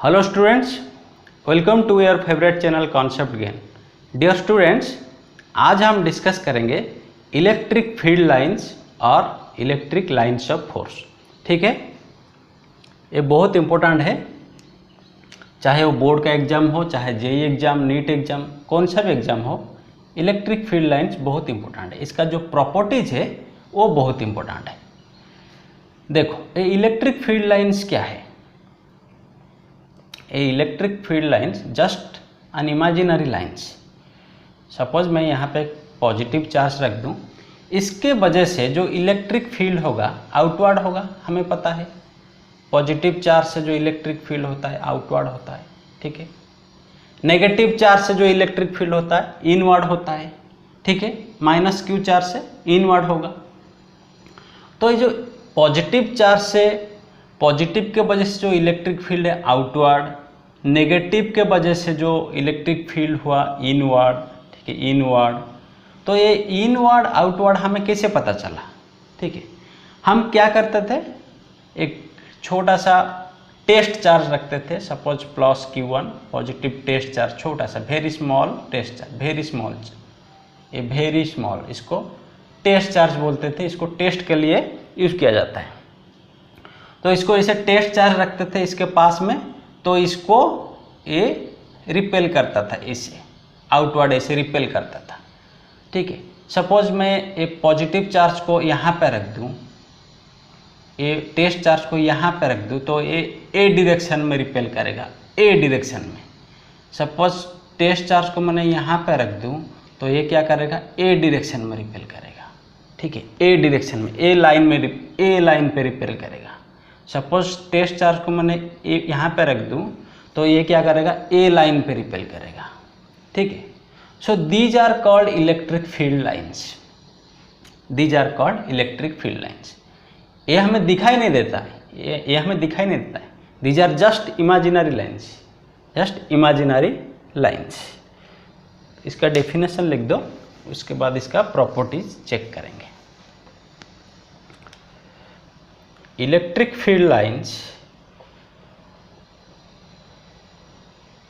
Hello students, welcome to your favourite channel concept gain. Dear students, आज हम discuss करेंगे electric field lines और electric lines of force. ठीक है, ये बहुत इम्पोर्टेंट है, चाहे वो बोर्ड का एग्जाम हो, चाहे जेई एग्जाम, नीट एग्जाम, कौन सा भी एग्जाम हो, इलेक्ट्रिक फील्ड लाइंस बहुत इंपॉर्टेंट है। इसका जो प्रॉपर्टीज है वो बहुत इंपॉर्टेंट है। देखो, ये इलेक्ट्रिक फील्ड लाइंस क्या है? ए electric field lines just an imaginary lines. Suppose मैं यहाँ पे पॉजिटिव चार्ज रख दूँ, इसके वजह से जो इलेक्ट्रिक फील्ड होगा आउटवर्ड होगा। हमें पता है पॉजिटिव चार्ज से जो इलेक्ट्रिक फील्ड होता है आउटवर्ड होता है। ठीक है, नेगेटिव चार्ज से जो इलेक्ट्रिक फील्ड होता है इनवर्ड होता है। ठीक है, माइनस क्यू चार्ज से इनवर्ड होगा। तो ये जो पॉजिटिव चार्ज से, पॉजिटिव के वजह से जो इलेक्ट्रिक फील्ड है आउटवर्ड, नेगेटिव के वजह से जो इलेक्ट्रिक फील्ड हुआ इनवर्ड। ठीक है, इनवर्ड। तो ये इनवर्ड आउटवर्ड हमें कैसे पता चला? ठीक है, हम क्या करते थे, एक छोटा सा टेस्ट चार्ज रखते थे। Suppose plus Q1 positive test charge, छोटा सा very small test charge, very small, ये वेरी स्मॉल, इसको टेस्ट चार्ज बोलते थे। इसको टेस्ट के लिए यूज़ किया जाता है। तो इसको ऐसे टेस्ट चार्ज रखते थे इसके पास में, तो इसको ये रिपेल करता था, ऐसे आउटवर्ड ऐसे रिपेल करता था। ठीक है, सपोज मैं एक पॉजिटिव चार्ज को यहाँ पर रख दूँ, ये टेस्ट चार्ज को यहाँ पर रख दूँ, तो ये ए डायरेक्शन में रिपेल करेगा, ए डायरेक्शन में। सपोज टेस्ट चार्ज को मैंने यहाँ पर रख दूँ, तो ये क्या करेगा, ए डायरेक्शन में रिपेल करेगा। ठीक है, ए डायरेक्शन में, ए लाइन पे रिपेल करेगा। सपोज टेस्ट चार्ज को मैंने यहाँ पे रख दूँ, तो ये क्या करेगा, ए लाइन पे रिपेल करेगा। ठीक है, so these are called electric field lines. These are called electric field lines. ये हमें दिखाई नहीं देता है, ये हमें दिखाई नहीं देता है। These are just imaginary lines, just imaginary lines. इसका डेफिनेशन लिख दो, उसके बाद इसका प्रॉपर्टीज चेक करेंगे। Electric field lines,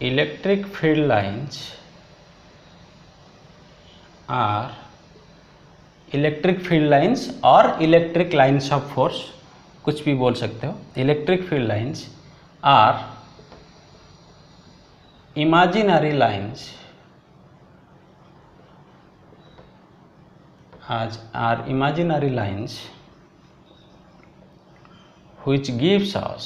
electric field lines are electric field lines और इलेक्ट्रिक लाइंस ऑफ फोर्स, कुछ भी बोल सकते हो। Electric field lines are imaginary lines, are imaginary lines which gives us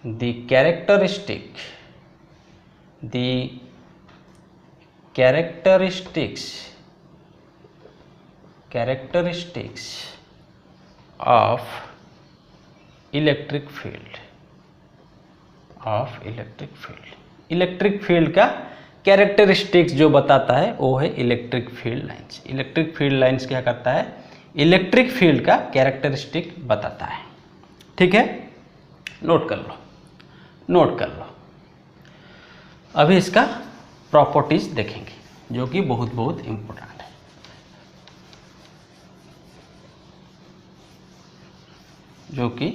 the characteristics of electric field का characteristics जो बताता है वो है electric field lines. Electric field lines क्या करता है, इलेक्ट्रिक फील्ड का कैरेक्टरिस्टिक बताता है। ठीक है, नोट कर लो। अभी इसका प्रॉपर्टीज देखेंगे जो कि बहुत इम्पोर्टेंट है। जो कि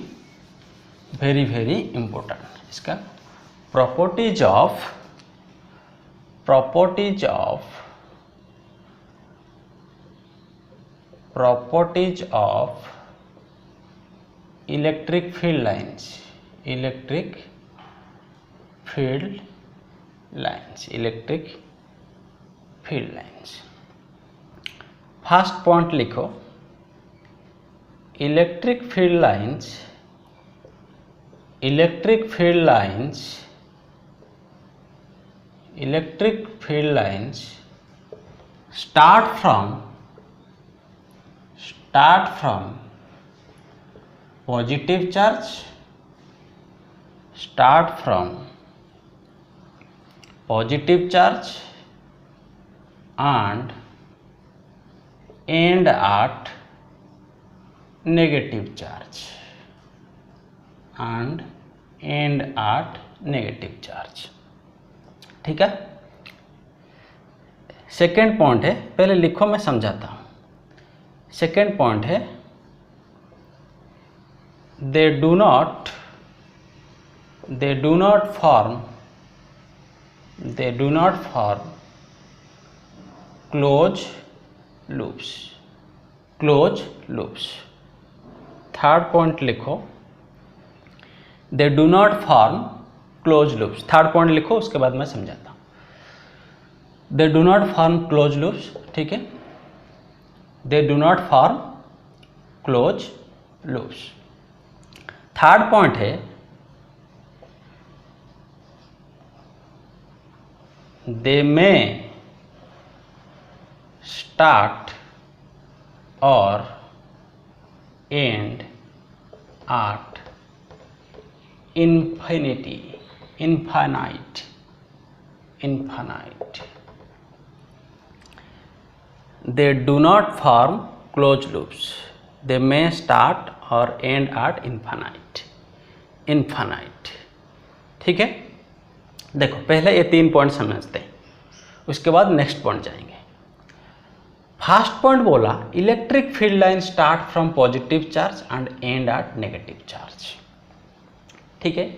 वेरी इम्पोर्टेंट। इसका properties of electric field lines. First point लिखो, electric field lines start from positive charge, and end at negative charge, ठीक है। सेकेंड पॉइंट है, पहले लिखो मैं समझाता हूँ। सेकेंड पॉइंट है they do not form closed loops. Third point लिखो, they do not form close loops. Third point लिखो, उसके बाद मैं समझाता हूँ। They do not form close loops, ठीक है, they do not form close loops. Third point है दे मे स्टार्ट और end at infinite. They do not form closed loops. They may start or end at infinite. ठीक है, देखो पहले ये 3 point समझते हैं, उसके बाद नेक्स्ट पॉइंट जाएंगे। फर्स्ट पॉइंट बोला electric field line start from positive charge and end at negative charge, ठीक है।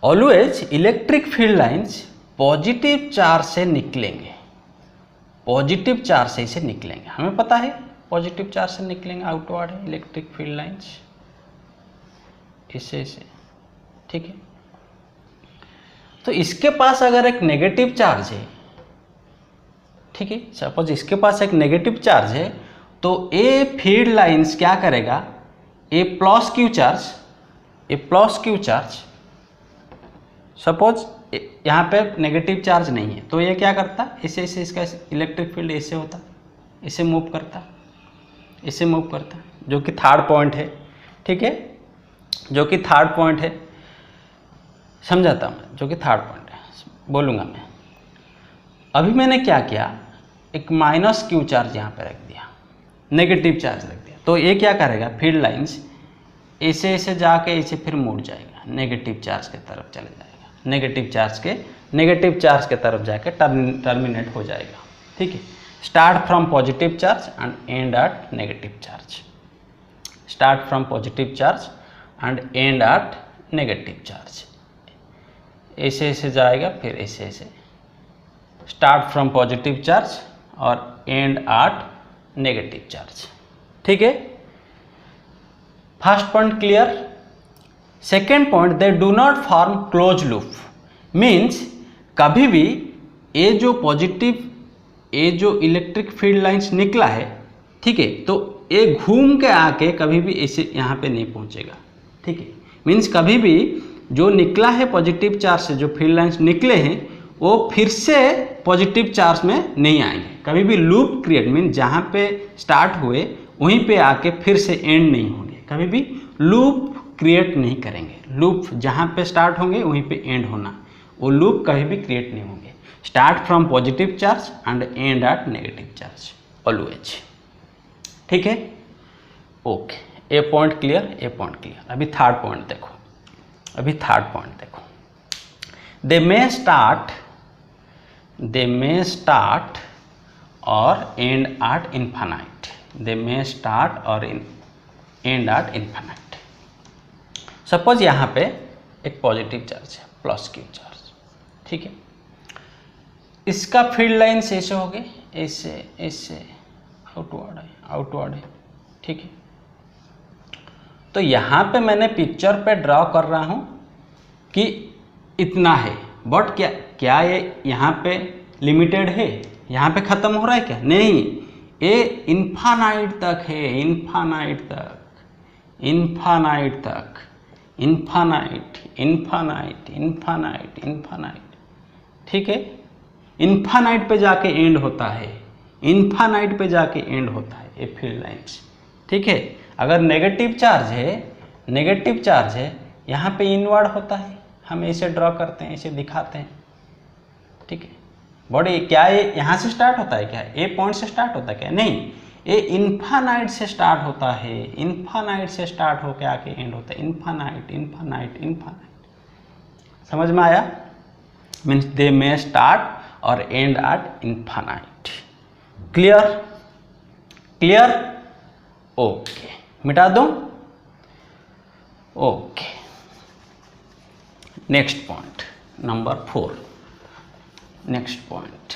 Always electric field lines positive charge से निकलेंगे, पॉजिटिव चार्ज से इसे निकलेंगे, हमें पता है पॉजिटिव चार्ज से निकलेंगे, आउटवर्ड है इलेक्ट्रिक फील्ड लाइंस, इससे ठीक है। तो इसके पास अगर एक नेगेटिव चार्ज है, ठीक है, सपोज इसके पास एक नेगेटिव चार्ज है, तो ए फील्ड लाइंस क्या करेगा, ए प्लस क्यू चार्ज, सपोज यहाँ पे नेगेटिव चार्ज नहीं है, तो ये क्या करता, इसे इसका इलेक्ट्रिक फील्ड ऐसे होता, इसे मूव करता, जो कि थर्ड पॉइंट है, ठीक है, जो कि थर्ड पॉइंट है, समझाता हूँ मैं, जो कि थर्ड पॉइंट है, बोलूँगा मैं। अभी मैंने क्या किया, एक माइनस क्यू चार्ज यहाँ पे रख दिया, नेगेटिव चार्ज रख दिया, तो ये क्या करेगा, फील्ड लाइंस ऐसे जाके ऐसे फिर मुड़ जाएगा, नेगेटिव चार्ज के तरफ चले जाएगा, नेगेटिव चार्ज के तरफ जाके टर्मिनेट हो जाएगा, ठीक है। Start from positive charge and end at negative charge, start from positive charge and end at negative charge, ऐसे जाएगा, फिर ऐसे स्टार्ट फ्रॉम पॉजिटिव चार्ज और एंड एट नेगेटिव चार्ज, ठीक है। First point clear. Second point, they do not form close loop, means कभी भी ये जो इलेक्ट्रिक फील्ड लाइंस निकला है, ठीक है, तो ये घूम के आके कभी भी ऐसे यहाँ पे नहीं पहुँचेगा, ठीक है। मीन्स कभी भी जो निकला है पॉजिटिव चार्ज से, जो फील्ड लाइंस निकले हैं, वो फिर से पॉजिटिव चार्ज में नहीं आएंगे, कभी भी लूप क्रिएट, मीन जहाँ पे स्टार्ट हुए वहीं पे आके फिर से एंड नहीं होंगे, कभी भी लूप क्रिएट नहीं करेंगे, लूप जहाँ पे स्टार्ट होंगे वहीं पे एंड होना, वो लूप कभी भी क्रिएट नहीं होंगे। Start from positive charge and end at negative charge always, ठीक है, ओके। A point clear. अभी थर्ड पॉइंट देखो, दे मे स्टार्ट और end at infinite, end at infinite. Suppose यहाँ पे एक पॉजिटिव चार्ज है, प्लस क्यू चार्ज, ठीक है, इसका फील्ड लाइन ऐसे हो गए, ऐसे आउटवर्ड है, ठीक है। तो यहाँ पे मैंने पिक्चर पे ड्रॉ कर रहा हूँ कि इतना है, बट क्या ये यहाँ पे लिमिटेड है, यहाँ पे ख़त्म हो रहा है क्या, नहीं, ये इन्फिनाइट तक है, इन्फिनाइट, ठीक है। इन्फिनाइट पे जाके एंड होता है, ये फील्ड लाइंस, ठीक है। अगर नेगेटिव चार्ज है, यहाँ पे इनवर्ड होता है, हम ऐसे ड्रॉ करते हैं, ऐसे दिखाते हैं, ठीक है। बॉडी क्या ये यहाँ से स्टार्ट होता है क्या, ए पॉइंट से स्टार्ट होता है क्या, नहीं, ये इन्फिनाइट से स्टार्ट होता है, इन्फिनाइट से स्टार्ट होकर आके एंड होता है, इन्फिनाइट। समझ में आया, मीन्स दे मे स्टार्ट और end at infinite. Clear, okay, मिटा दूं। Okay, next point number 4, next point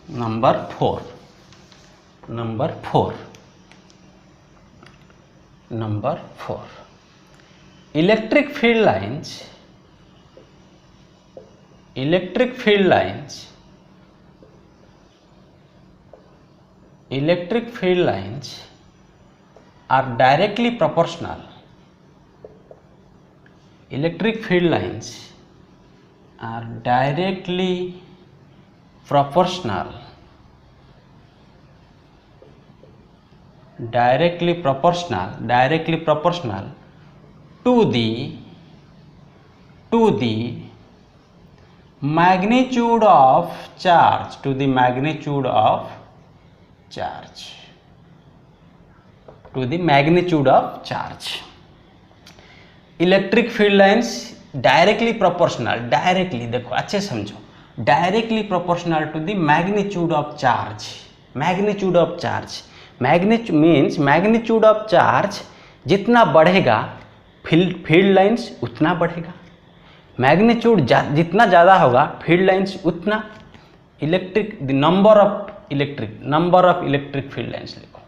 number 4, number 4 electric field lines are directly proportional. Electric field lines are directly proportional to the magnitude of charge, electric field lines directly proportional, directly देखो अच्छे समझो, directly proportional to the magnitude of charge. Magnitude of charge जितना बढ़ेगा field lines उतना बढ़ेगा, magnitude जितना ज़्यादा होगा फील्ड लाइंस उतना number of electric field lines लिखो,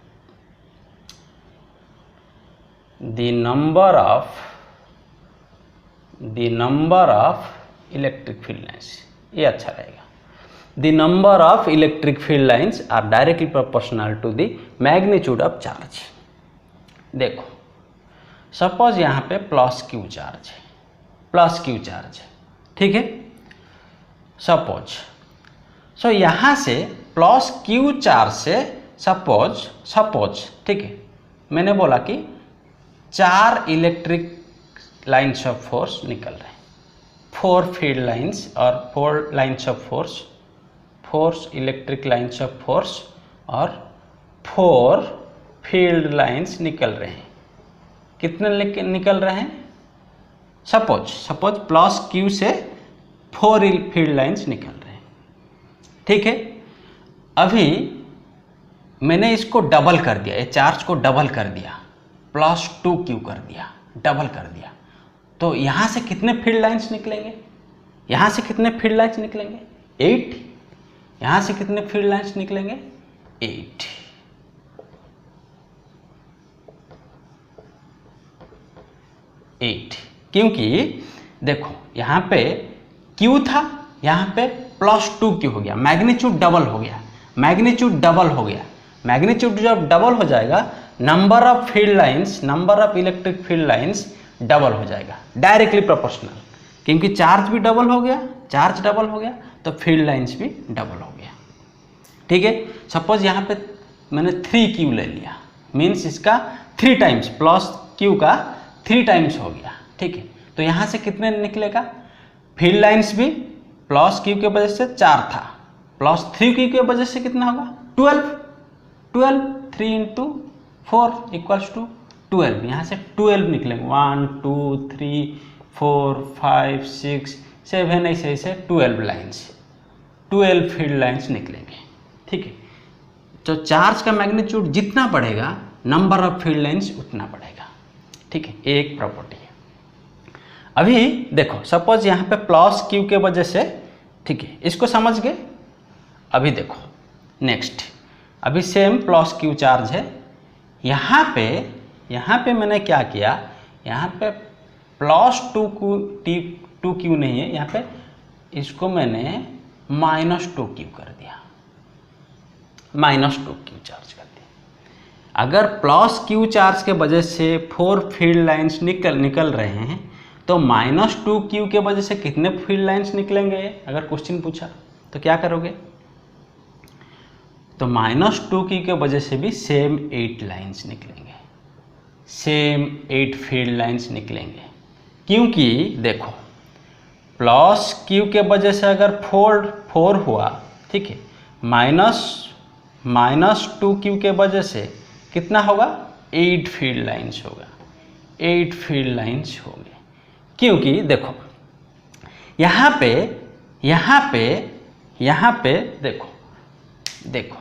the number of electric field lines, ये अच्छा रहेगा। the number of electric field lines are directly proportional to the magnitude of charge। देखो सपोज यहाँ पे प्लस क्यू चार्ज है, ठीक है, सो यहाँ से प्लस क्यू चार्ज से सपोज ठीक है, मैंने बोला कि 4 इलेक्ट्रिक लाइन्स ऑफ फोर्स निकल रहे हैं, 4 फील्ड लाइन्स और 4 lines of force, electric lines of force और 4 फील्ड लाइन्स निकल रहे हैं। कितने निकल रहे हैं? सपोज प्लस क्यू से 4 फील्ड लाइन्स निकल रहे हैं, ठीक है। अभी मैंने इसको डबल कर दिया, ये चार्ज को डबल कर दिया, +2q कर दिया, डबल कर दिया, तो यहाँ से कितने फील्ड लाइन्स निकलेंगे? 8। यहाँ से कितने फील्ड लाइन्स निकलेंगे? 8। क्योंकि देखो यहाँ पे q था, यहाँ पे +2q हो गया, मैग्नीट्यूड डबल हो गया। मैग्नीट्यूड जब डबल हो जाएगा number of electric field lines double हो जाएगा, डायरेक्टली प्रोपोर्शनल, क्योंकि चार्ज डबल हो गया तो फील्ड लाइंस भी डबल हो गया, ठीक है। सपोज यहाँ पे मैंने 3q ले लिया, मीन्स इसका 3 टाइम्स +q का 3 टाइम्स हो गया, ठीक है। तो यहाँ से कितने निकलेगा? फील्ड लाइंस भी +q के वजह से 4 था, +3q के वजह से कितना होगा? 12। 3 × 4 = 12। यहाँ से 12 निकलेंगे, 1 2 3 4 5 6 7 ऐसे 12 फील्ड लाइंस निकलेंगे, ठीक है। तो चार्ज का मैग्नीट्यूड जितना बढ़ेगा नंबर ऑफ फील्ड लाइंस उतना बढ़ेगा, ठीक है। एक प्रॉपर्टी है। अभी देखो सपोज यहाँ पे +q के वजह से, ठीक है, इसको समझ गए। अभी देखो नेक्स्ट, अभी सेम +q चार्ज है, यहाँ पे मैंने क्या किया, यहाँ पे +2q नहीं है, यहाँ पे इसको मैंने -2q कर दिया, -2q चार्ज कर दिया। अगर +q चार्ज के वजह से 4 फील्ड लाइंस निकल रहे हैं, तो -2q के वजह से कितने फील्ड लाइंस निकलेंगे? अगर क्वेश्चन पूछा तो क्या करोगे? तो -2q के वजह से भी सेम 8 लाइंस निकलेंगे, सेम 8 फील्ड लाइंस निकलेंगे, क्योंकि देखो +q के वजह से अगर 4 हुआ, ठीक है, -2q के वजह से कितना होगा? 8 फील्ड लाइंस होगा, 8 फील्ड लाइंस होंगे। क्योंकि देखो यहाँ पे देखो देखो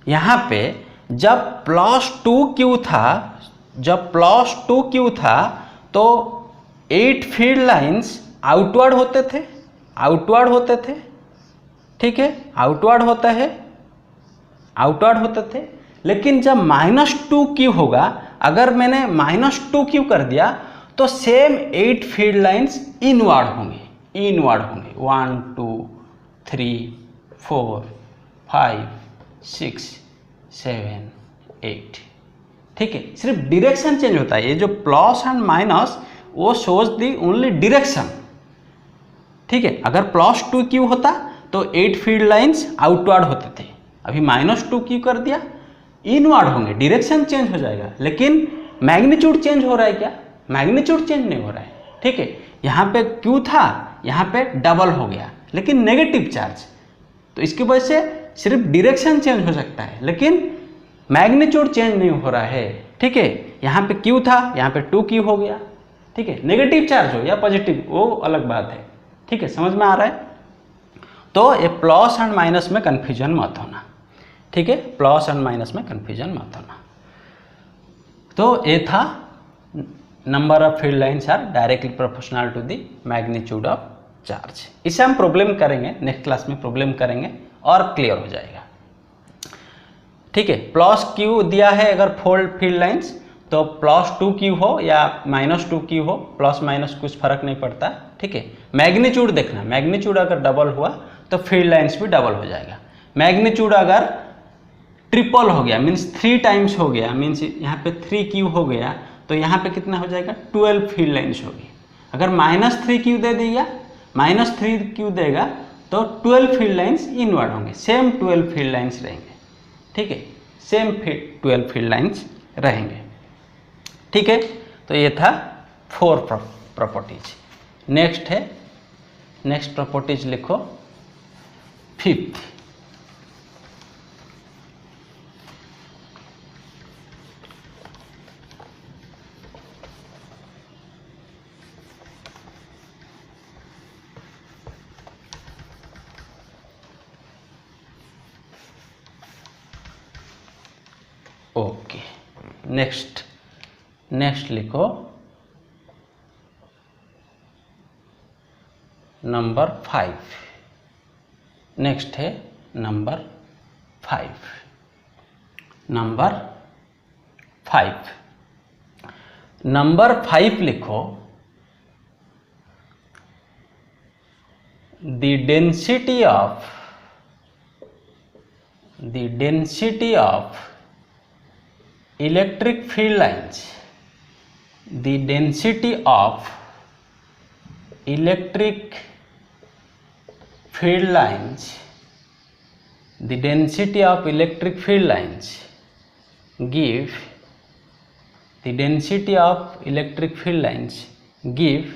यहाँ पे जब +2q था, जब +2q था तो 8 फील्ड लाइंस आउटवर्ड होते थे, आउटवर्ड होते थे, ठीक है, आउटवर्ड होता है, आउटवर्ड होते थे। लेकिन जब -2q होगा, अगर मैंने -2q कर दिया तो सेम 8 फील्ड लाइंस इनवर्ड होंगे, इनवर्ड होंगे। 1 2 3 4 5 6 7 8, ठीक है। सिर्फ डायरेक्शन चेंज होता है। ये जो प्लस एंड माइनस वो शोज दी ओनली डायरेक्शन, ठीक है। अगर +2q होता तो 8 फील्ड लाइंस आउटवर्ड होते थे, अभी -2q कर दिया, इनवर्ड होंगे, डायरेक्शन चेंज हो जाएगा। लेकिन मैग्नीट्यूड चेंज हो रहा है क्या? मैग्नीट्यूड चेंज नहीं हो रहा है, ठीक है। यहाँ पे q था, यहाँ पे डबल हो गया, लेकिन नेगेटिव चार्ज, तो इसकी वजह से सिर्फ डायरेक्शन चेंज हो सकता है, लेकिन मैग्नीट्यूड चेंज नहीं हो रहा है, ठीक है। यहाँ पे q था, यहाँ पे 2q हो गया, ठीक है। नेगेटिव चार्ज हो या पॉजिटिव वो अलग बात है, ठीक है, समझ में आ रहा है। तो ये प्लस एंड माइनस में कंफ्यूजन मत होना, ठीक है, प्लस एंड माइनस में कंफ्यूजन मत होना। तो ये था number of field lines are directly proportional to the magnitude of charge. इसे हम प्रॉब्लम करेंगे, नेक्स्ट क्लास में प्रॉब्लम करेंगे और क्लियर हो जाएगा, ठीक है। +q दिया है अगर 4 फील्ड लाइंस, तो +2q हो या -2q हो, प्लस माइनस कुछ फर्क नहीं पड़ता, ठीक है। मैग्नीट्यूड देखना, मैग्नीट्यूड अगर डबल हुआ तो फील्ड लाइंस भी डबल हो जाएगा। मैग्नीट्यूड अगर ट्रिपल हो गया, मीन्स 3 टाइम्स हो गया, मीन्स यहाँ पे 3q हो गया, तो यहाँ पे कितना हो जाएगा? 12 फील्ड लाइंस होगी। अगर -3q दे दिया, -3q देगा तो 12 फील्ड लाइंस इनवर्ड होंगे, सेम 12 फील्ड लाइंस रहेंगे, ठीक है, सेम 12 फील्ड लाइंस रहेंगे, ठीक है। तो ये था 4 प्रॉपर्टीज। नेक्स्ट है, नेक्स्ट प्रॉपर्टीज लिखो 5th। ओके, नेक्स्ट लिखो नंबर 5। नेक्स्ट है नंबर 5। नंबर 5, नंबर 5 लिखो the density of electric field lines, the density of electric field lines, the density of electric field lines give, the density of electric field lines give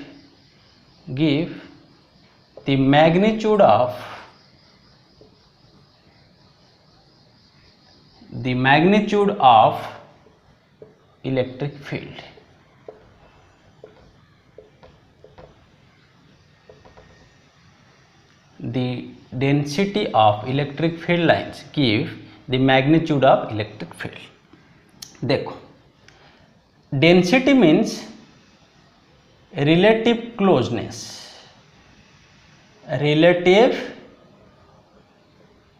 the magnitude of electric field. The density of electric field lines give the magnitude of electric field. देखो, density means relative closeness, relative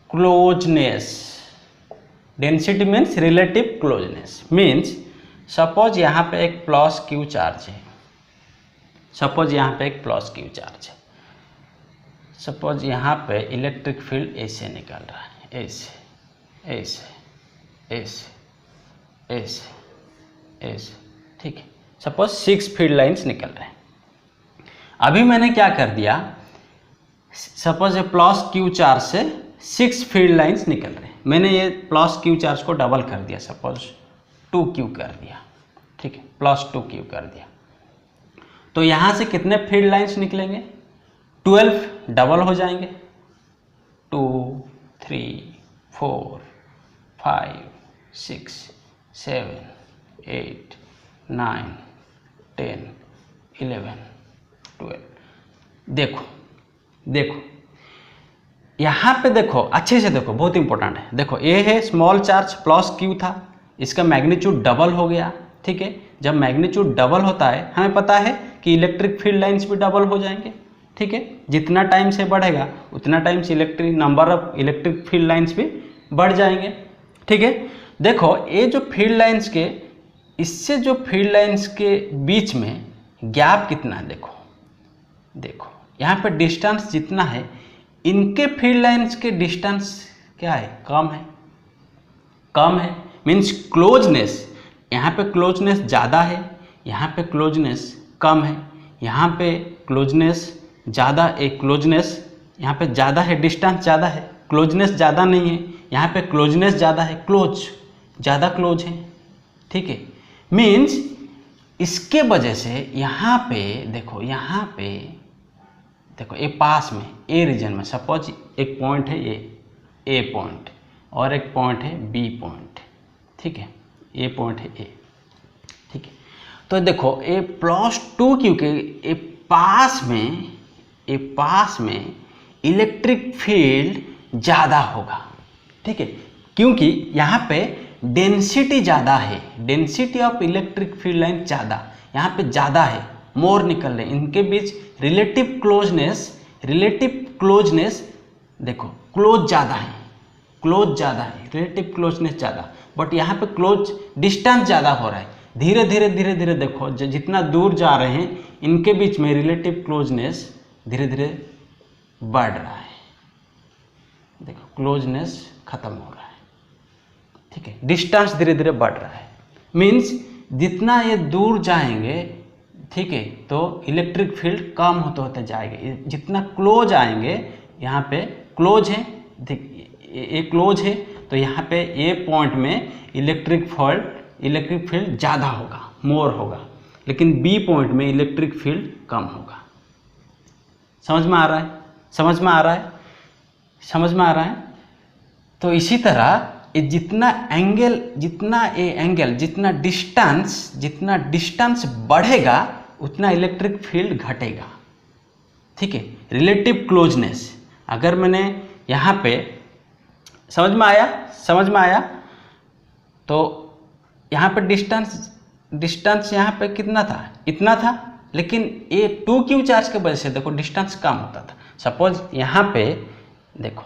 closeness, density means relative closeness, means suppose यहाँ पे एक +q charge है, suppose यहाँ पे एक +q charge है, suppose यहाँ पे इलेक्ट्रिक फील्ड ऐसे निकल रहा है, ऐसे ऐसे ऐसे ऐसे ऐसे, ठीक है। सपोज 6 फील्ड लाइंस निकल रहे हैं। अभी मैंने क्या कर दिया, सपोज +q चार्ज से 6 फील्ड लाइंस निकल रहे हैं, मैंने ये +q चार्ज को डबल कर दिया, सपोज 2q कर दिया, ठीक है, +2q कर दिया, तो यहाँ से कितने फील्ड लाइंस निकलेंगे? 12 डबल हो जाएंगे, 2 3 4 5 6 7 8 9 10, 11, 12। देखो देखो यहाँ पे देखो, अच्छे से देखो, बहुत इंपॉर्टेंट है। देखो ये है स्मॉल चार्ज प्लस क्यू था, इसका मैग्नीट्यूड डबल हो गया। ठीक है, जब मैग्नीट्यूड डबल होता है हमें पता है कि इलेक्ट्रिक फील्ड लाइंस भी डबल हो जाएंगे। ठीक है, जितना टाइम से बढ़ेगा उतना टाइम से number of electric field lines भी बढ़ जाएंगे। ठीक है, देखो ये जो फील्ड लाइंस के, इससे जो फील्ड लाइंस के बीच में गैप कितना है, देखो देखो यहाँ पे डिस्टेंस जितना है, इनके फील्ड लाइंस के डिस्टेंस क्या है, कम है, कम है। मीन्स क्लोजनेस, यहाँ पे क्लोजनेस ज़्यादा है, यहाँ पे क्लोजनेस कम है, यहाँ पे क्लोजनेस ज़्यादा, एक क्लोजनेस यहाँ पे ज़्यादा है, डिस्टेंस ज़्यादा है, क्लोजनेस ज़्यादा नहीं है, यहाँ पे क्लोजनेस ज़्यादा है, क्लोज ज़्यादा क्लोज है। ठीक है, मीन्स इसके वजह से यहाँ पे देखो, यहाँ पे देखो ये पास में ए रीजन में, सपोज एक पॉइंट है ये ए पॉइंट और एक पॉइंट है बी पॉइंट। ठीक है, ए पॉइंट है ए। ठीक है, तो देखो ए +2 क्योंकि ए पास में इलेक्ट्रिक फील्ड ज़्यादा होगा। ठीक है, क्योंकि यहाँ पे डेंसिटी ज़्यादा है, density of electric field line ज़्यादा, यहाँ पे ज़्यादा है, मोर निकल रहे, इनके बीच रिलेटिव क्लोजनेस देखो, क्लोज ज़्यादा है, क्लोज ज़्यादा है, रिलेटिव क्लोजनेस ज़्यादा, बट यहाँ पे क्लोज डिस्टेंस ज़्यादा हो रहा है। धीरे धीरे देखो, जितना दूर जा रहे हैं इनके बीच में रिलेटिव क्लोजनेस धीरे धीरे बढ़ रहा है। देखो क्लोजनेस खत्म हो रहा है। ठीक है, डिस्टेंस धीरे धीरे बढ़ रहा है, मीन्स जितना ये दूर जाएंगे, ठीक है, तो इलेक्ट्रिक फील्ड कम होते होते जाएंगे। जितना क्लोज आएंगे, यहाँ पे क्लोज है, ये क्लोज है, तो यहाँ पे ए पॉइंट में इलेक्ट्रिक फील्ड ज़्यादा होगा, मोर होगा, लेकिन बी पॉइंट में इलेक्ट्रिक फील्ड कम होगा। समझ में आ रहा है, समझ में आ रहा है, समझ में आ रहा है। तो इसी तरह जितना डिस्टेंस बढ़ेगा उतना इलेक्ट्रिक फील्ड घटेगा। ठीक है, रिलेटिव क्लोजनेस, अगर मैंने यहाँ पे, समझ में आया, तो यहाँ पे डिस्टेंस यहाँ पे कितना था, इतना था, लेकिन ये 2q चार्ज के वजह से देखो डिस्टेंस कम होता था। सपोज यहाँ पे देखो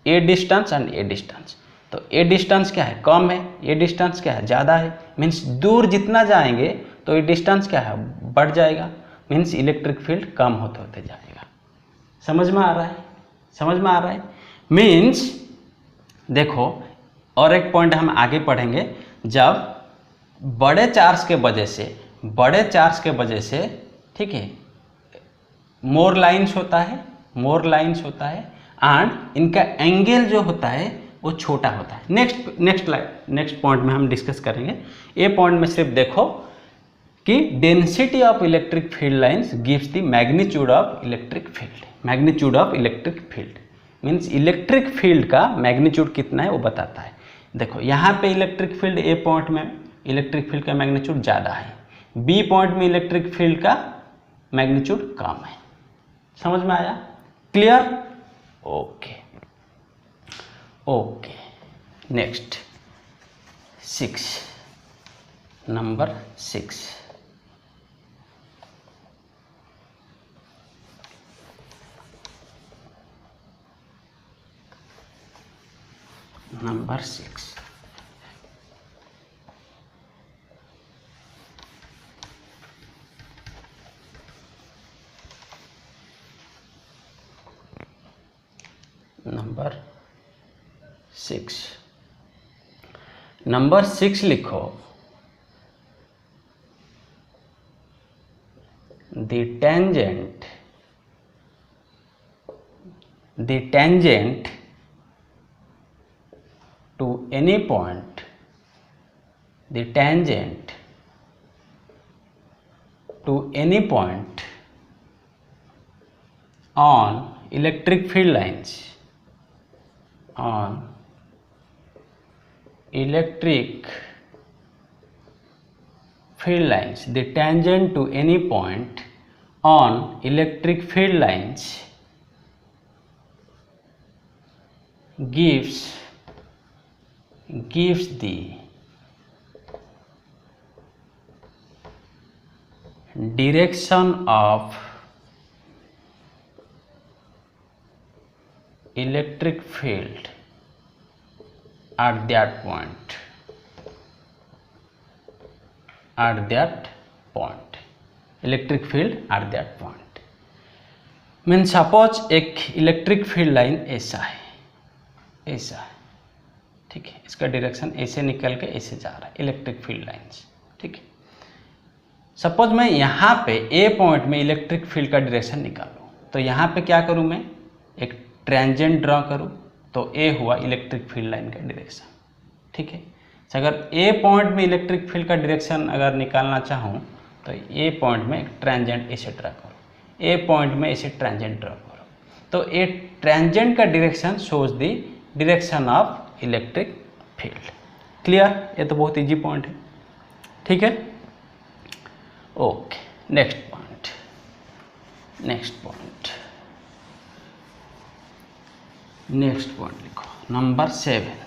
ए डिस्टेंस एंड ए डिस्टेंस, तो ए डिस्टेंस क्या है, कम है, ये डिस्टेंस क्या है, ज़्यादा है। मीन्स दूर जितना जाएंगे तो ये डिस्टेंस क्या है, बढ़ जाएगा, मीन्स इलेक्ट्रिक फील्ड कम होते होते जाएगा। समझ में आ रहा है, समझ में आ रहा है। मीन्स देखो, और एक पॉइंट हम आगे पढ़ेंगे, जब बड़े चार्ज के वजह से ठीक है, मोर लाइंस होता है एंड इनका एंगल जो होता है वो छोटा होता है। नेक्स्ट पॉइंट में हम डिस्कस करेंगे। ये पॉइंट में सिर्फ देखो कि density of electric field lines gives the magnitude of electric field. Means electric field का मैग्नीट्यूड कितना है वो बताता है। देखो यहाँ पे इलेक्ट्रिक फील्ड ए पॉइंट में इलेक्ट्रिक फील्ड का मैग्नीट्यूड ज़्यादा है, बी पॉइंट में इलेक्ट्रिक फील्ड का मैग्नीट्यूड कम है। समझ में आया, clear? Okay, next number 6। Number 6, number 6 लिखो। The tangent to any point, on electric field lines, field lines, the tangent to any point on electric field lines gives the direction of electric field at that point, electric field at that point. Mean suppose एक electric field line ऐसा है, ठीक है, इसका direction ऐसे निकल के ऐसे जा रहा है, इलेक्ट्रिक फील्ड लाइन्स, ठीक है। सपोज मैं यहाँ पे ए पॉइंट में इलेक्ट्रिक फील्ड का डायरेक्शन निकालूँ, तो यहाँ पे क्या करूँ, मैं एक ट्रांजेंट ड्रॉ करूँ, तो ए हुआ इलेक्ट्रिक फील्ड लाइन का डायरेक्शन, ठीक है। अगर ए पॉइंट में इलेक्ट्रिक फील्ड का डायरेक्शन अगर निकालना चाहूँ तो ए पॉइंट में एक ट्रांजेंट ऐसे ड्रॉ करो, ए पॉइंट में ऐसे ट्रांजेंट ड्रॉ करो, तो ए ट्रांजेंट का direction shows the direction of electric field. Clear? ये तो बहुत इजी पॉइंट है, ठीक है। ओके, नेक्स्ट पॉइंट लिखो, number 7।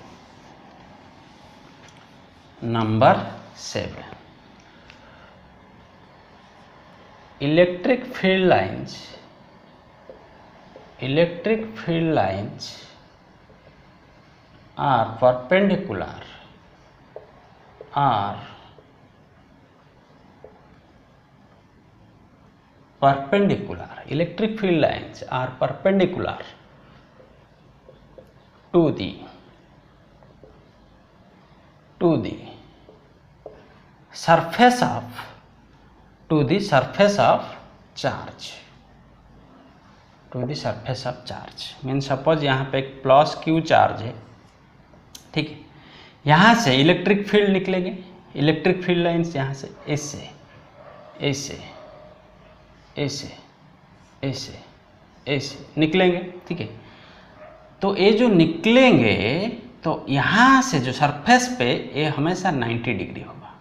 Electric field lines are perpendicular electric field lines are perpendicular to the surface of charge, mean suppose यहाँ पे एक प्लस क्यू चार्ज है, ठीक है। यहाँ से इलेक्ट्रिक फील्ड निकलेंगे, इलेक्ट्रिक फील्ड लाइन्स यहाँ से ऐसे निकलेंगे, ठीक है। तो ये जो निकलेंगे, तो यहाँ से जो सरफेस पे ये हमेशा 90 डिग्री होगा,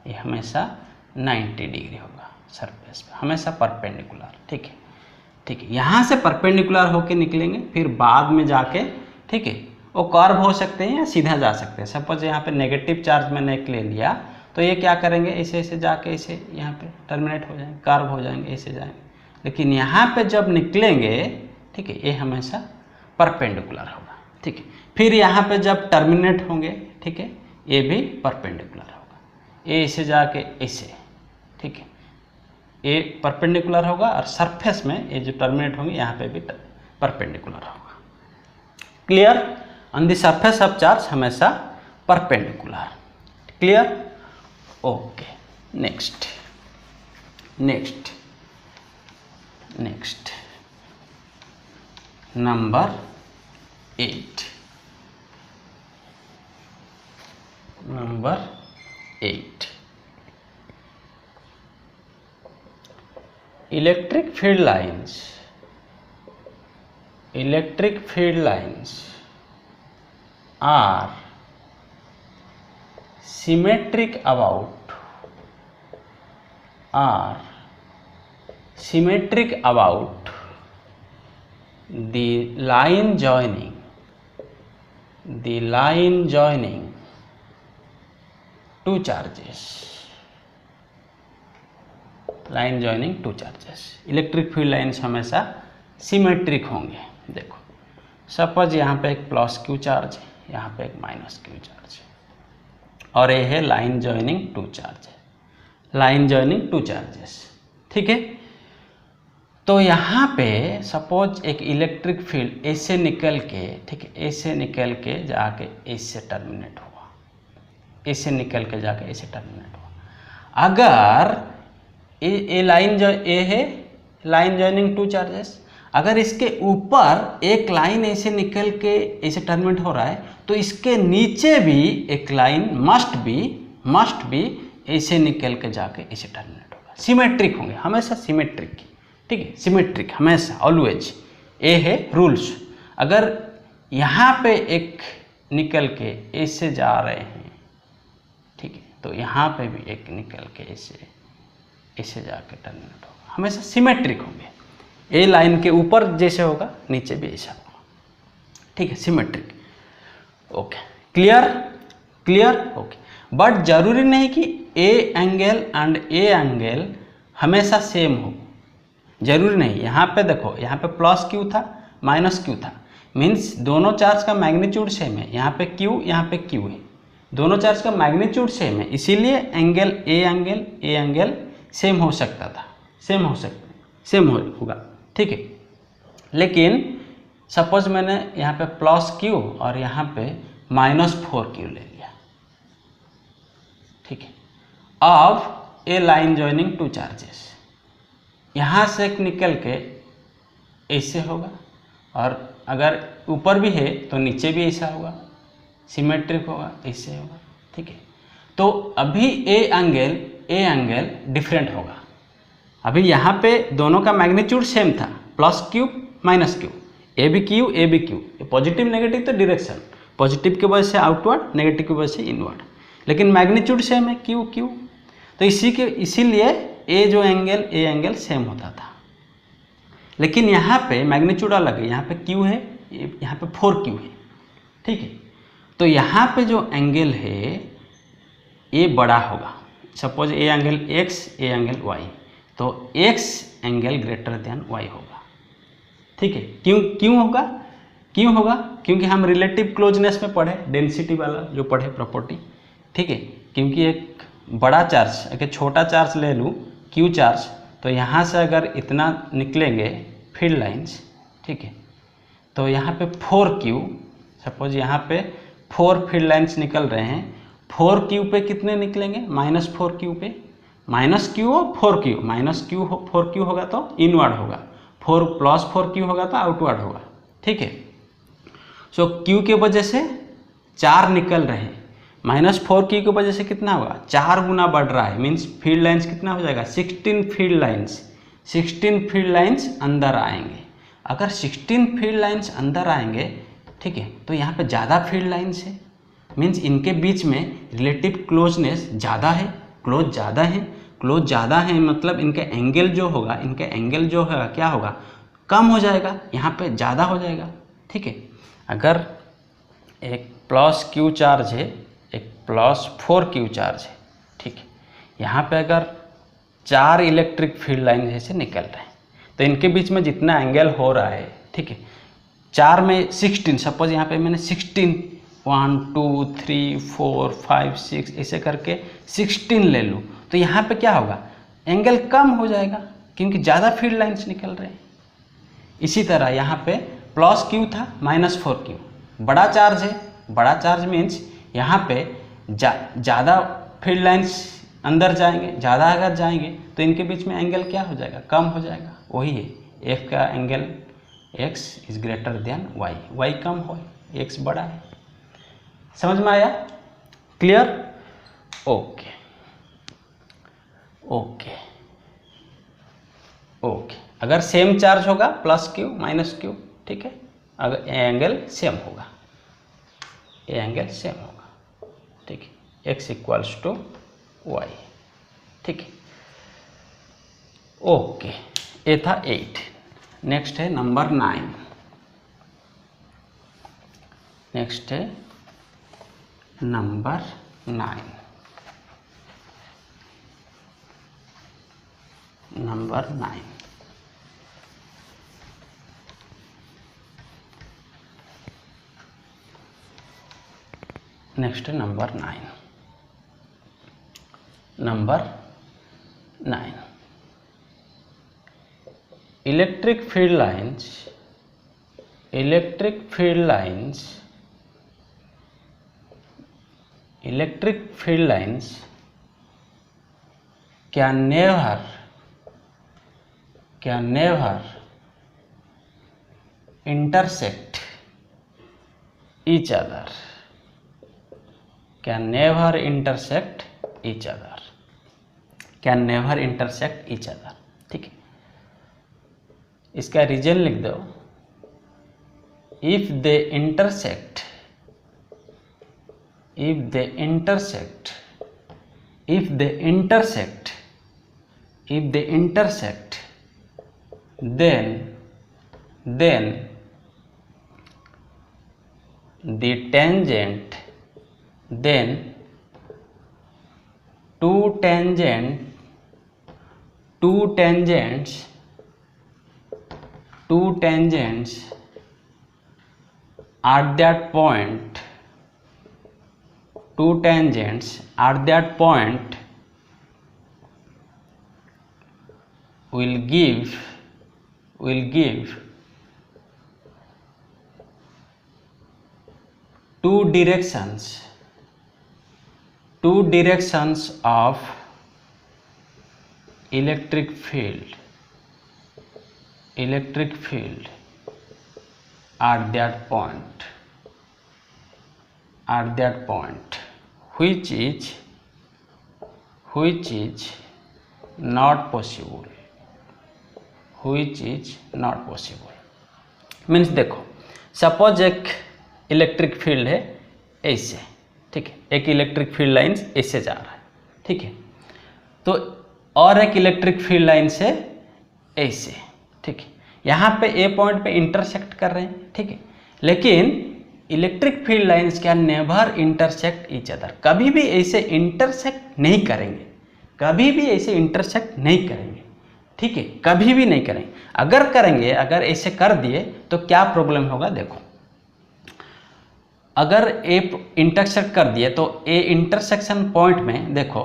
ये हमेशा 90 डिग्री होगा सरफेस पे, हमेशा परपेंडिकुलर, ठीक है। यहाँ से परपेंडिकुलर होके निकलेंगे, फिर बाद में जाके, ठीक है, वो कर्व हो सकते हैं या सीधा जा सकते हैं। सपोज यहाँ पे नेगेटिव चार्ज मैंने एक ले लिया, तो ये क्या करेंगे, ऐसे जाके ऐसे यहाँ पे टर्मिनेट हो जाएंगे, कर्व हो जाएंगे, ऐसे जाएंगे। लेकिन यहाँ पे जब निकलेंगे, ठीक है, ये हमेशा परपेंडिकुलर होगा, ठीक है। फिर यहाँ पे जब टर्मिनेट होंगे, ठीक है, ये भी परपेंडिकुलर होगा, ये ऐसे जाके ऐसे, ठीक है, ये परपेंडिकुलर होगा, और सरफेस में ये जो टर्मिनेट होंगे यहाँ पे भी परपेंडिकुलर होगा। Clear? On the surface of charge हमेशा perpendicular. Clear? Okay, next number 8। Electric field lines are symmetric about the line joining two charges, electric field lines हमेशा सिमेट्रिक होंगे। देखो, सपोज यहाँ पे एक प्लस क्यू चार्ज है, यहाँ पे एक माइनस क्यू चार्ज है, और ये है लाइन जॉइनिंग टू चार्जेस, ठीक है। तो यहाँ पे सपोज एक इलेक्ट्रिक फील्ड ऐसे निकल के, ठीक है, ऐसे निकल के जाके ऐसे टर्मिनेट हुआ, ऐसे निकल के जाके ऐसे टर्मिनेट हुआ। अगर ये है लाइन जॉइनिंग टू चार्जेस, अगर इसके ऊपर एक लाइन ऐसे निकल के ऐसे टर्मिनेट हो रहा है, तो इसके नीचे भी एक लाइन मस्ट बी ऐसे निकल के जाके ऐसे टर्मिनेट होगा। सिमेट्रिक होंगे, हमेशा सिमेट्रिक, ठीक है, सिमेट्रिक हमेशा, ऑलवेज। ये है रूल्स। अगर यहाँ पे एक निकल के ऐसे जा रहे हैं, ठीक है, तो यहाँ पे भी एक निकल के इसे जाके टर्मिनेट होगा, हमेशा सिमेट्रिक होंगे। ए लाइन के ऊपर जैसे होगा नीचे भी ऐसा होगा, ठीक है, symmetric. Okay, clear okay. But जरूरी नहीं कि A angle and A angle हमेशा सेम हो, जरूरी नहीं। यहाँ पे देखो, यहाँ पे प्लस क्यू था, माइनस क्यू था, मीन्स दोनों चार्ज का मैग्नीट्यूड सेम है। यहाँ पे क्यू, यहाँ पे क्यू है, दोनों चार्ज का मैग्नीट्यूड सेम है, इसीलिए एंगल ए एंगल सेम हो सकता था, सेम होगा, ठीक है। लेकिन सपोज मैंने यहाँ पे प्लस क्यू और यहाँ पे -4 क्यू ले लिया, ठीक है। अब ए लाइन जॉइनिंग टू चार्जेस, यहाँ से निकल के ऐसे होगा, और अगर ऊपर भी है तो नीचे भी ऐसा होगा, सिमेट्रिक होगा, ऐसे होगा, ठीक है। तो अभी ए एंगल डिफरेंट होगा। अभी यहाँ पे दोनों का मैग्नीट्यूड सेम था, plus Q minus Q, A B Q, positive negative तो डायरेक्शन, पॉजिटिव की वजह से आउटवर्ड, नेगेटिव की वजह से इनवर्ड, लेकिन मैग्नीट्यूड सेम है क्यू, तो इसीलिए ए एंगल सेम होता था। लेकिन यहाँ पे मैग्नीट्यूड अलग है, यहाँ पे क्यू है, यहाँ पे 4 क्यू है, ठीक है। तो यहाँ पे जो एंगल है ये बड़ा होगा, suppose a angle X, a angle Y, तो X angle greater than Y होगा, ठीक है। क्यों होगा? क्योंकि हम रिलेटिव क्लोजनेस में पढ़े, डेंसिटी वाला जो पढ़े प्रॉपर्टी, ठीक है। क्योंकि एक बड़ा चार्ज, एक छोटा चार्ज ले लूँ क्यू चार्ज, तो यहाँ से अगर इतना निकलेंगे फील्ड लाइंस, ठीक है, तो यहाँ पे 4 क्यू, सपोज यहाँ पे 4 फील्ड लाइंस निकल रहे हैं, 4 क्यू पे कितने निकलेंगे? -4 क्यू पे, माइनस क्यू और 4 क्यू, -4 क्यू होगा तो इनवर्ड होगा, 4 + 4 क्यू होगा तो आउटवर्ड होगा, ठीक है। सो क्यू के वजह से 4 निकल रहे हैं, -4 क्यू की वजह से कितना होगा? 4 गुना बढ़ रहा है, मीन्स फील्ड लाइंस कितना हो जाएगा? 16 फील्ड लाइंस अंदर आएंगे। अगर 16 फील्ड लाइंस अंदर आएंगे, ठीक है, तो यहाँ पे ज़्यादा फील्ड लाइंस है, मीन्स इनके बीच में रिलेटिव क्लोजनेस ज़्यादा है, क्लोज ज़्यादा है, मतलब इनका एंगल जो होगा, क्या होगा? कम हो जाएगा, यहाँ पे ज़्यादा हो जाएगा, ठीक है। अगर एक प्लस क्यू चार्ज है, एक +4 क्यू चार्ज है, ठीक है, यहाँ पे अगर 4 इलेक्ट्रिक फील्ड लाइन जैसे निकल रहे हैं, तो इनके बीच में जितना एंगल हो रहा है, ठीक है, 4 में 16, सपोज यहाँ पे मैंने 16 1 2 3 4 5 6 ऐसे करके 16 ले लूँ, तो यहाँ पे क्या होगा? एंगल कम हो जाएगा, क्योंकि ज़्यादा फील्ड लाइन्स निकल रहे हैं। इसी तरह यहाँ पे प्लस क्यू था, -4 क्यू, बड़ा चार्ज है, बड़ा चार्ज मीन्स यहाँ पे ज़्यादा फील्ड लाइन्स अंदर जाएंगे, ज़्यादा अगर जाएंगे तो इनके बीच में एंगल क्या हो जाएगा? कम हो जाएगा। वही है, F का angle x is greater than y कम हो, x बड़ा है। समझ में आया? क्लियर? ओके। अगर सेम चार्ज होगा +q -q, ठीक है, अगर एंगल सेम होगा, ठीक है, x = y, ठीक है। ओके, ये था 8। नेक्स्ट है नंबर 9। नंबर 9। नेक्स्ट है number 9। Electric field lines can never intersect each other, ठीक है। इसका रीजन लिख दो, if they intersect they intersect, then the tangent, then two tangents at that point, will give two directions of electric field at that point, which is not possible, means देखो, suppose एक electric field है ऐसे, ठीक है, एक electric field line ऐसे जा रहा है, ठीक है, तो और एक इलेक्ट्रिक फील्ड लाइन से ऐसे, ठीक है, यहाँ पे ए पॉइंट पे इंटरसेक्ट कर रहे हैं, ठीक है, लेकिन electric field lines can never intersect each other, कभी भी ऐसे इंटरसेक्ट नहीं करेंगे, ठीक है, कभी भी नहीं करेंगे। अगर करेंगे, अगर ऐसे कर दिए तो क्या प्रॉब्लम होगा, देखो, अगर ए इंटरसेक्ट कर दिए तो ए इंटरसेक्शन पॉइंट में देखो,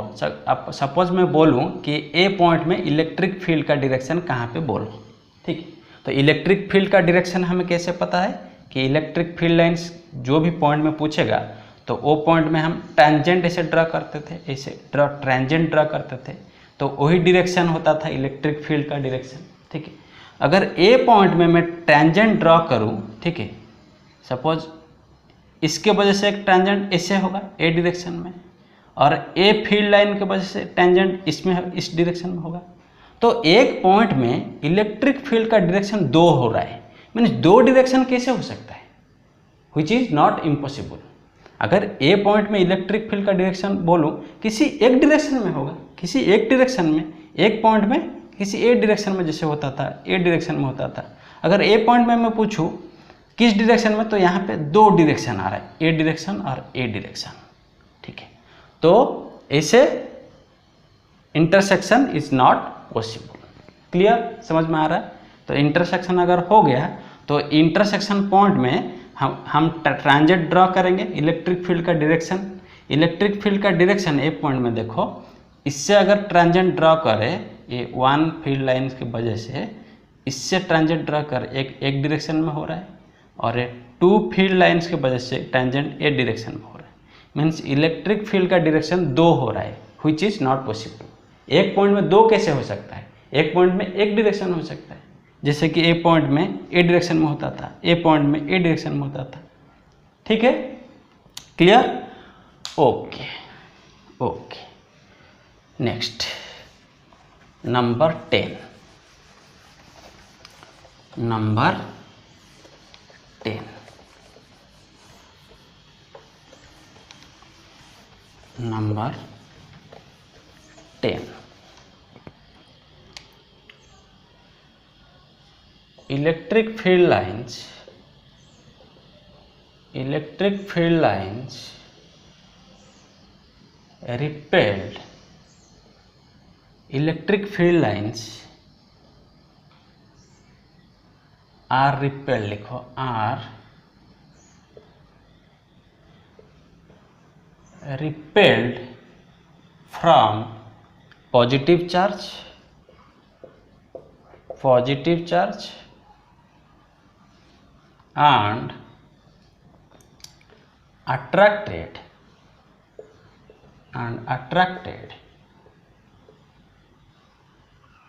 अब सपोज मैं बोलूं कि ए पॉइंट में इलेक्ट्रिक फील्ड का डायरेक्शन कहाँ पे बोलो, ठीक है, तो इलेक्ट्रिक फील्ड का डायरेक्शन हमें कैसे पता है कि इलेक्ट्रिक फील्ड लाइंस जो भी पॉइंट में पूछेगा तो वो पॉइंट में हम टेंजेंट ऐसे ड्रा करते थे, ट्रांजेंट ड्रा करते थे, तो वही डायरेक्शन होता था इलेक्ट्रिक फील्ड का डायरेक्शन, ठीक है। अगर ए पॉइंट में मैं टेंजेंट ड्रा करूं, ठीक है, सपोज इसके वजह से एक टेंजेंट ऐसे होगा ए डायरेक्शन में, और ए फील्ड लाइन के वजह से टेंजेंट इसमें इस डायरेक्शन में होगा, तो एक पॉइंट में इलेक्ट्रिक फील्ड का डायरेक्शन दो हो रहा है, मीन्स दो डायरेक्शन कैसे हो सकता है, विच इज़ नॉट इम्पॉसिबल। अगर ए पॉइंट में इलेक्ट्रिक फील्ड का डायरेक्शन बोलूँ किसी एक डायरेक्शन में होगा, किसी एक डायरेक्शन में, एक पॉइंट में किसी ए डायरेक्शन में जैसे होता था, ए डायरेक्शन में होता था, अगर ए पॉइंट में मैं पूछूँ किस डायरेक्शन में, तो यहाँ पे दो डायरेक्शन आ रहा है, ए डायरेक्शन और ए डायरेक्शन, ठीक है, तो ऐसे intersection is not possible. Clear, समझ में आ रहा है। तो इंटरसेक्शन अगर हो गया तो इंटरसेक्शन पॉइंट में हम ट्रांजेंट ड्रॉ करेंगे, इलेक्ट्रिक फील्ड का डायरेक्शन, इलेक्ट्रिक फील्ड का डायरेक्शन ए पॉइंट में देखो, इससे अगर ट्रांजेंट ड्रॉ करें, ये वन फील्ड लाइन की वजह से इससे ट्रांजेंट ड्रॉ कर एक डायरेक्शन में हो रहा है, और ये टू फील्ड लाइन्स की वजह से टेंजेंट ए डायरेक्शन में हो रहा है, मीन्स इलेक्ट्रिक फील्ड का डायरेक्शन दो हो रहा है, व्हिच इज नॉट पॉसिबल। एक पॉइंट में दो कैसे हो सकता है, एक पॉइंट में एक डायरेक्शन हो सकता है, जैसे कि ए पॉइंट में ए डायरेक्शन में होता था, ए पॉइंट में ए डायरेक्शन में होता था, ठीक है, clear, okay okay. Next number 10, number 10, number 10, electric field lines repelled, electric field lines are repelled, लिखो are repelled from positive charge and attracted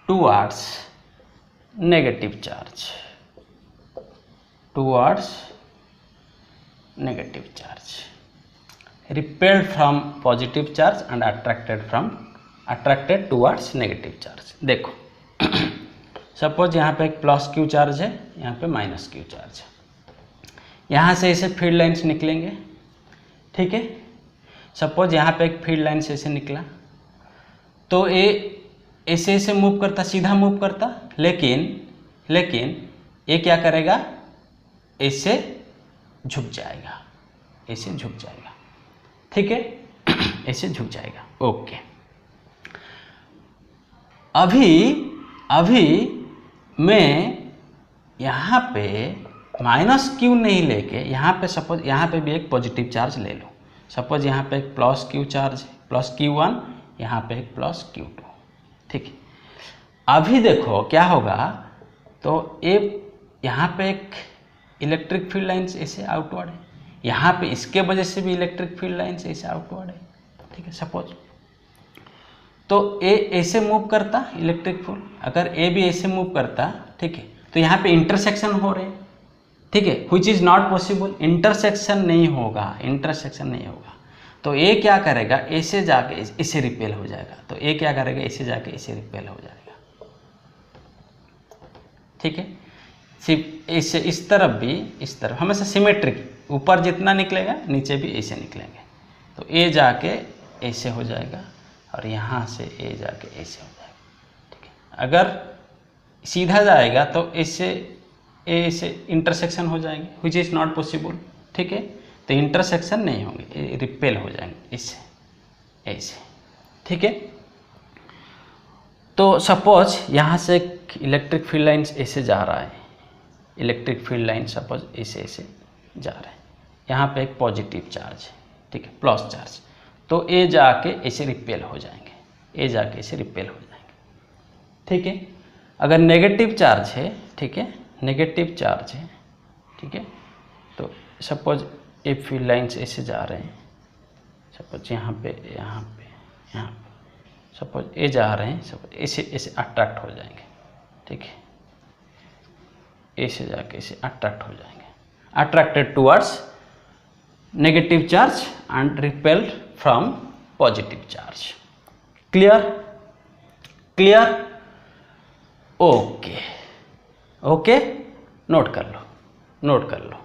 towards negative charge, repelled from positive charge and attracted towards negative charge। देखो suppose यहाँ पे एक plus Q charge है, यहाँ पे minus Q charge है, यहाँ से ऐसे फील्ड लाइन्स निकलेंगे, ठीक है, सपोज यहाँ पे एक फील्ड लाइन से ऐसे निकला, तो ए ऐसे ऐसे मूव करता, सीधा मूव करता, लेकिन ये क्या करेगा, ऐसे झुक जाएगा, ऐसे झुक जाएगा, ठीक है, ऐसे झुक जाएगा। ओके, अभी मैं यहाँ पे माइनस क्यू नहीं लेके, यहाँ पे सपोज यहाँ पे भी एक पॉजिटिव चार्ज ले लो। सपोज यहाँ पे एक प्लस क्यू चार्ज है, प्लस Q1, यहाँ पे एक प्लस Q2, ठीक है। अभी देखो क्या होगा, तो यहाँ पे एक इलेक्ट्रिक फील्ड लाइन्स ऐसे आउटवर्ड है, यहाँ पे इसके वजह से भी इलेक्ट्रिक फील्ड लाइन्स ऐसे आउटवर्ड है, ठीक है। सपोज तो ए ऐसे मूव करता इलेक्ट्रिक फील्ड, अगर ए भी ऐसे मूव करता, ठीक है, तो यहाँ पे इंटरसेक्शन हो रहे हैं, ठीक है, which is not possible, intersection नहीं होगा, इंटरसेक्शन नहीं होगा। तो ए क्या करेगा, ऐसे जाके इसे रिपेल हो जाएगा, तो ए क्या करेगा, ऐसे जाके इसे रिपेल हो जाएगा, ठीक है। सिर्फ ऐसे इस तरफ भी, इस तरफ हमेशा सिमेट्रिक, ऊपर जितना निकलेगा नीचे भी ऐसे निकलेंगे, तो ए जाके ऐसे हो जाएगा और यहाँ से ए जाके ऐसे हो जाएगा, ठीक है। अगर सीधा जाएगा तो ऐसे ऐसे इंटरसेक्शन हो जाएंगे, विच इज़ नॉट पॉसिबल, ठीक है। तो इंटरसेक्शन नहीं होंगे, रिपेल हो जाएंगे इससे ऐसे, ठीक है। तो सपोज यहाँ से इलेक्ट्रिक फील्ड लाइन्स ऐसे जा रहा है, इलेक्ट्रिक फील्ड लाइन सपोज ऐसे ऐसे जा रहा है, यहाँ पे एक पॉजिटिव चार्ज है, ठीक है, प्लस चार्ज, तो ए जाके ऐसे रिपेल हो जाएंगे, ए जाके ऐसे रिपेल हो जाएंगे, ठीक है। अगर नेगेटिव चार्ज है, ठीक है, नेगेटिव चार्ज है, ठीक है, तो सपोज ए फील्ड लाइन्स ऐसे जा रहे हैं, सपोज यहाँ पे सपोज ए जा रहे हैं, सपोज ऐसे ऐसे अट्रैक्ट हो जाएंगे, ठीक है, ऐसे जाके ऐसे अट्रैक्ट हो जाएंगे, attracted towards negative charge and repelled from positive charge. Clear? Okay, note कर लो।